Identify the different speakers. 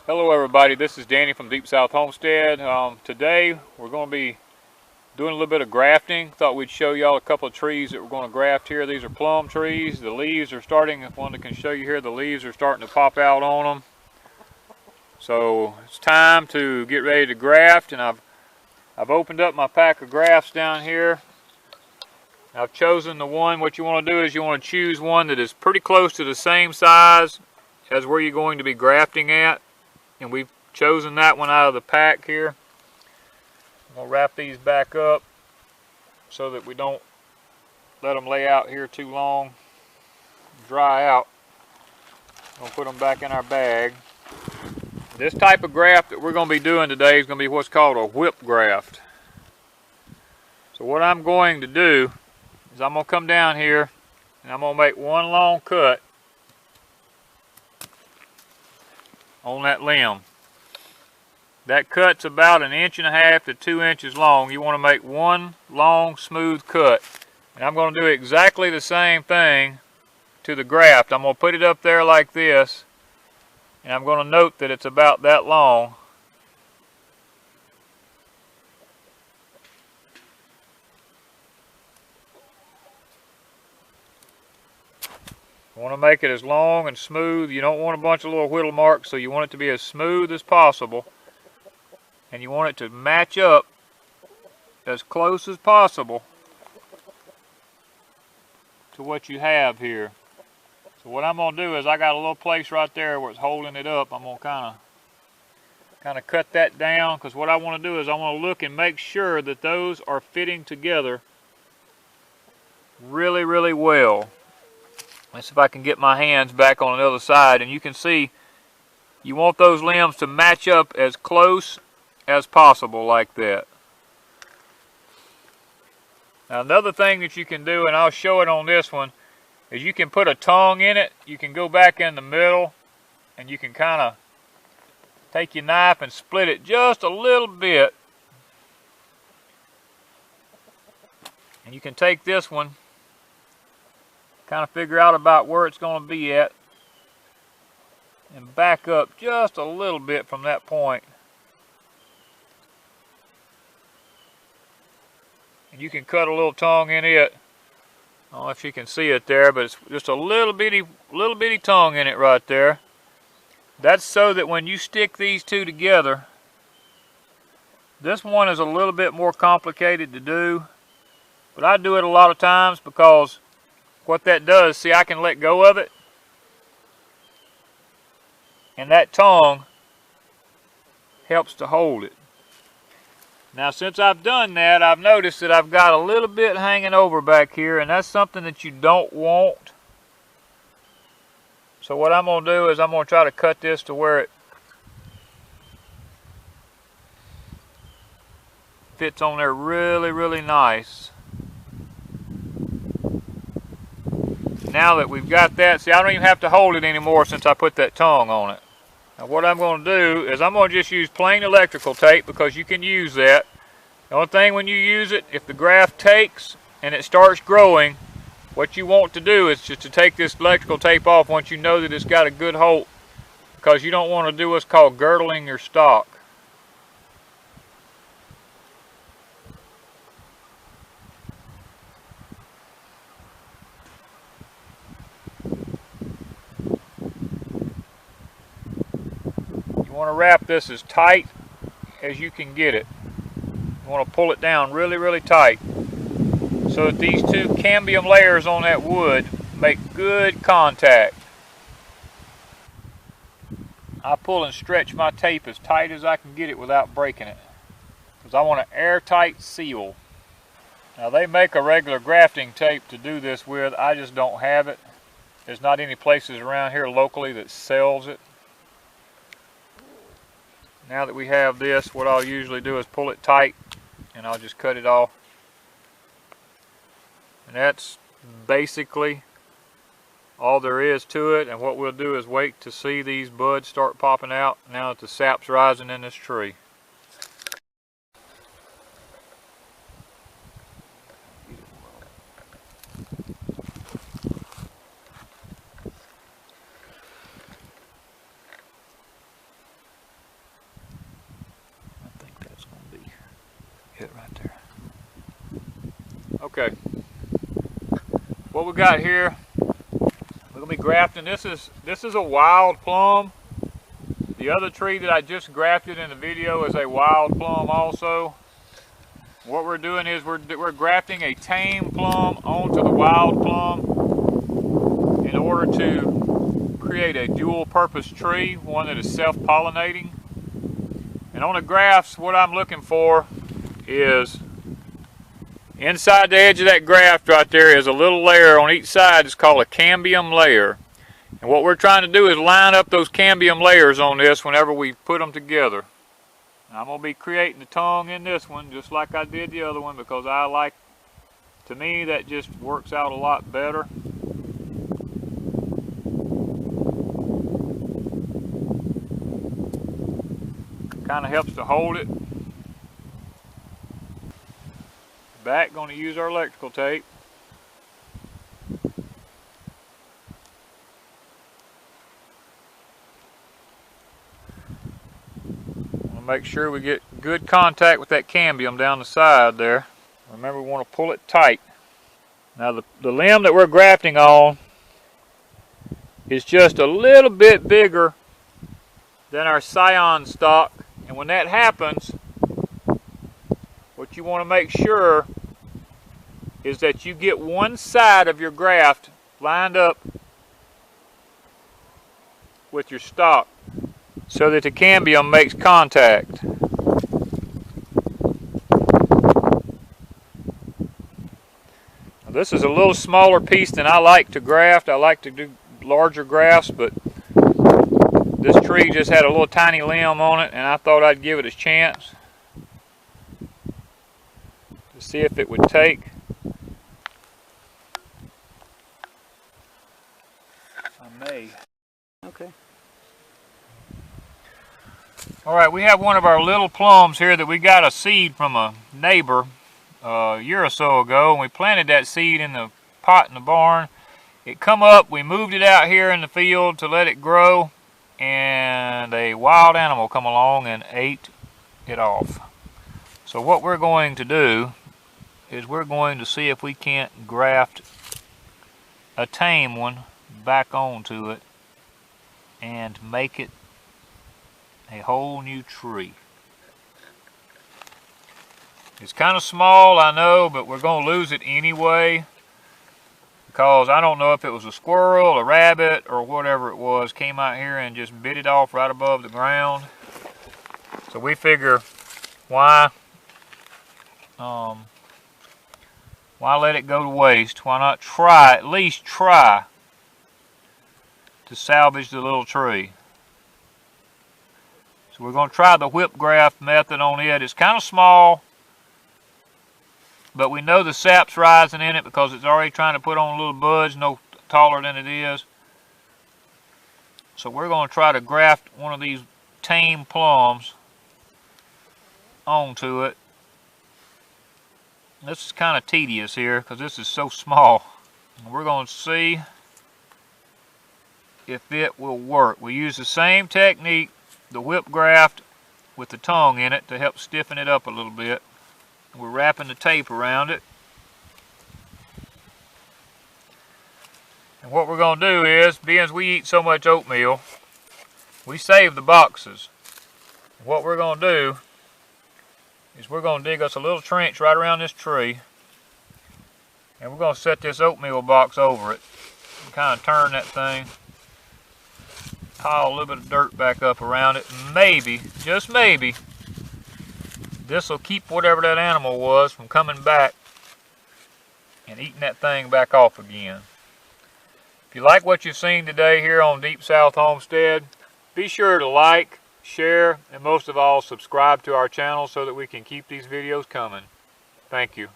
Speaker 1: Hello everybody, this is Danny from Deep South Homestead. Today we're going to be doing a little bit of grafting. Thought we'd show y'all a couple of trees that we're going to graft here. These are plum trees. The leaves are starting, if one can show you here, the leaves are starting to pop out on them. So it's time to get ready to graft, and I've opened up my pack of grafts down here. I've chosen the one. What you want to do is you want to choose one that is pretty close to the same size as where you're going to be grafting at. And we've chosen that one out of the pack here. I'm going to wrap these back up so that we don't let them lay out here too long, dry out. I'm going to put them back in our bag. This type of graft that we're going to be doing today is going to be what's called a whip graft. So what I'm going to do is I'm going to come down here and I'm going to make one long cut on that limb. That cut's about 1.5 to 2 inches long. You want to make one long smooth cut. And I'm going to do exactly the same thing to the graft. I'm going to put it up there like this, and I'm going to note that it's about that long. You want to make it as long and smooth. You don't want a bunch of little whittle marks, so you want it to be as smooth as possible. And you want it to match up as close as possible to what you have here. So what I'm going to do is I got a little place right there where it's holding it up. I'm going to kind of cut that down, because what I want to do is I want to look and make sure that those are fitting together really, really well. Let's see if I can get my hands back on the other side, and you can see you want those limbs to match up as close as possible like that. Now another thing that you can do, and I'll show it on this one, is you can put a tongue in it. You can go back in the middle and you can kind of take your knife and split it just a little bit. And you can take this one, kind of figure out about where it's going to be at, and back up just a little bit from that point. And you can cut a little tongue in it. I don't know if you can see it there, but it's just a little bitty tongue in it right there. That's so that when you stick these two together, this one is a little bit more complicated to do, but I do it a lot of times because what that does, see, I can let go of it, and that tongue helps to hold it. Now since I've done that, I've noticed that I've got a little bit hanging over back here, and that's something that you don't want. So what I'm going to do is I'm going to try to cut this to where it fits on there really, really nice. Now that we've got that, see, I don't even have to hold it anymore since I put that tongue on it. Now what I'm going to do is I'm going to just use plain electrical tape, because you can use that. The only thing when you use it, if the graft takes and it starts growing, what you want to do is just to take this electrical tape off once you know that it's got a good hold, because you don't want to do what's called girdling your stalk. You want to wrap this as tight as you can get it. You want to pull it down really, really tight so that these two cambium layers on that wood make good contact. I pull and stretch my tape as tight as I can get it without breaking it, because I want an airtight seal. Now they make a regular grafting tape to do this with. I just don't have it. There's not any places around here locally that sells it. Now that we have this, what I'll usually do is pull it tight, and I'll just cut it off. And that's basically all there is to it. And what we'll do is wait to see these buds start popping out now that the sap's rising in this tree. Okay, what we got here, we're gonna be grafting. This is a wild plum. The other tree that I just grafted in the video is a wild plum also. What we're doing is we're grafting a tame plum onto the wild plum in order to create a dual purpose tree, one that is self-pollinating. And on the grafts, what I'm looking for is inside the edge of that graft right there is a little layer on each side. It's called a cambium layer. And what we're trying to do is line up those cambium layers on this whenever we put them together. And I'm going to be creating the tongue in this one just like I did the other one, because I like, to me, that just works out a lot better. Kind of helps to hold it. Back, going to use our electrical tape. Make sure we get good contact with that cambium down the side there. Remember, we want to pull it tight. Now the limb that we're grafting on is just a little bit bigger than our scion stalk, and when that happens, what you want to make sure is that you get one side of your graft lined up with your stalk so that the cambium makes contact. Now, this is a little smaller piece than I like to graft. I like to do larger grafts, but this tree just had a little tiny limb on it, and I thought I'd give it a chance to see if it would take. I may.
Speaker 2: Okay.
Speaker 1: Alright, we have one of our little plums here that we got a seed from a neighbor a year or so ago, and we planted that seed in the pot in the barn. It come up, we moved it out here in the field to let it grow, and a wild animal come along and ate it off. So what we're going to do is we're going to see if we can't graft a tame one back onto it and make it a whole new tree. It's kind of small, I know, but we're going to lose it anyway, because I don't know if it was a squirrel, a rabbit, or whatever it was, came out here and just bit it off right above the ground. So we figure, why let it go to waste? Why not try, at least try, to salvage the little tree? So we're going to try the whip graft method on it. It's kind of small, but we know the sap's rising in it because it's already trying to put on little buds, no taller than it is. So we're going to try to graft one of these tame plums onto it. This is kind of tedious here because this is so small. And we're going to see if it will work. We use the same technique, the whip graft, with the tongue in it to help stiffen it up a little bit. We're wrapping the tape around it. And what we're going to do is, being as we eat so much oatmeal, we save the boxes. What we're going to do is we're going to dig us a little trench right around this tree, and we're going to set this oatmeal box over it and kind of turn that thing, pile a little bit of dirt back up around it. Maybe, just maybe, this will keep whatever that animal was from coming back and eating that thing back off again. If you like what you've seen today here on Deep South Homestead, be sure to like, share, and most of all, subscribe to our channel so that we can keep these videos coming. Thank you.